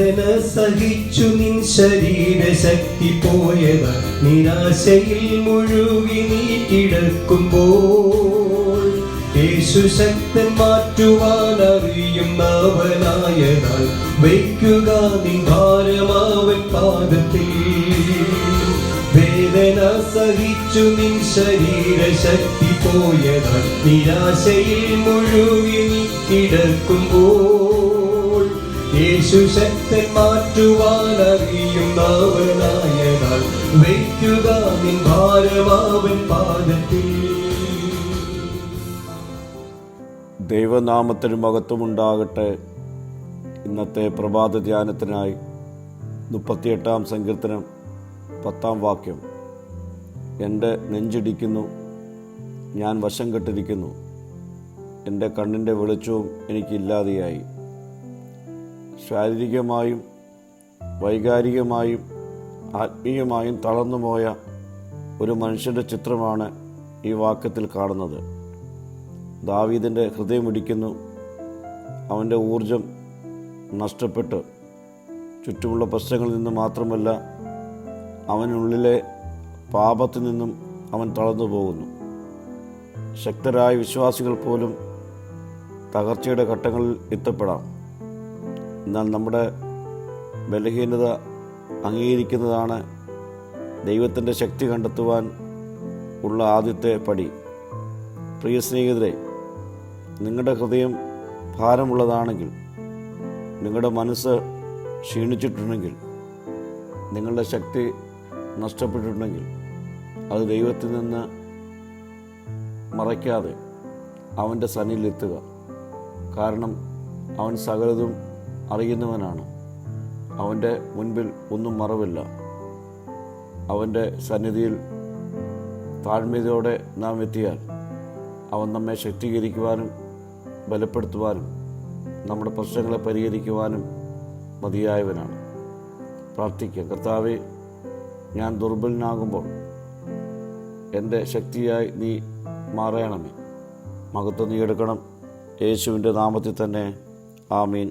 വേദന സഹിച്ചു നിൻ ശരീരശക്തി പോയത് നിരാശയിൽ മുഴുകി നീ കിടക്കുമ്പോൾ യേശു ശക്തൻ മാറ്റുവാൻ അറിയുന്നവനായതാൽ വയ്ക്കുക നിൻ ഭാരമാവൻ പാദത്തിൽ. വേദന സഹിച്ചു നിൻ ശരീരശക്തി പോയതാൽ നിരാശയിൽ മുഴുകി നീ കിടക്കുമ്പോൾ യേശു ശക്തൻ മാറ്റുവാൻ അറിയുന്നവനായതാൽ വയ്ക്കുക നിൻ ഭാരമാവൻ പാദത്തിൽ. ദൈവനാമത്തിന് മഹത്വമുണ്ടാകട്ടെ. ഇന്നത്തെ പ്രഭാത ധ്യാനത്തിനായി 38-ാം സങ്കീർത്തനം 10-ാം വാക്യം. എൻ്റെ നെഞ്ചിടിക്കുന്നു, ഞാൻ വശം കെട്ടിരിക്കുന്നു, എൻ്റെ കണ്ണിൻ്റെ വെളിച്ചവും എനിക്കില്ലാതെയായി. ശാരീരികമായും വൈകാരികമായും ആത്മീയമായും തളർന്നുപോയ ഒരു മനുഷ്യൻ്റെ ചിത്രമാണ് ഈ വാക്യത്തിൽ കാണുന്നത്. ദാവീദിൻ്റെ ഹൃദയമിടിക്കുന്നു, അവൻ്റെ ഊർജം നഷ്ടപ്പെട്ട് ചുറ്റുമുള്ള പ്രശ്നങ്ങളിൽ നിന്ന് മാത്രമല്ല അവനുള്ളിലെ പാപത്തിൽ നിന്നും അവൻ തളർന്നു പോകുന്നു. ശക്തരായ വിശ്വാസികൾ പോലും തകർച്ചയുടെ ഘട്ടങ്ങളിൽ എത്തപ്പെടാം. എന്നാൽ നമ്മുടെ ബലഹീനത അംഗീകരിക്കുന്നതാണ് ദൈവത്തിൻ്റെ ശക്തി കണ്ടെത്തുവാൻ ഉള്ള ആദ്യത്തെ പടി. പ്രിയ സ്നേഹിതരെ, നിങ്ങളുടെ ഹൃദയം ഭാരമുള്ളതാണെങ്കിൽ, നിങ്ങളുടെ മനസ്സ് ക്ഷീണിച്ചിട്ടുണ്ടെങ്കിൽ, നിങ്ങളുടെ ശക്തി നഷ്ടപ്പെട്ടിട്ടുണ്ടെങ്കിൽ അത് ദൈവത്തിൽ നിന്ന് മറയ്ക്കാതെ അവൻ്റെ സന്നിധിയിലെത്തുക. കാരണം അവൻ സകലതും അറിയുന്നവനാണ്. അവൻ്റെ മുൻപിൽ ഒന്നും മറവില്ല. അവൻ്റെ സന്നിധിയിൽ താഴ്മയോടെ നാം എത്തിയാൽ അവൻ നമ്മെ ശക്തീകരിക്കുവാനും ബലപ്പെടുത്തുവാനും നമ്മുടെ പ്രശ്നങ്ങളെ പരിഹരിക്കുവാനും മതിയായവനാണ്. പ്രാർത്ഥിക്കുക. കർത്താവേ, ഞാൻ ദുർബലനാകുമ്പോൾ എൻ്റെ ശക്തിയായി നീ മാറണമേ. മഹത്വം നീ എടുക്കണം. യേശുവിൻ്റെ നാമത്തിൽ തന്നെ. ആമീൻ.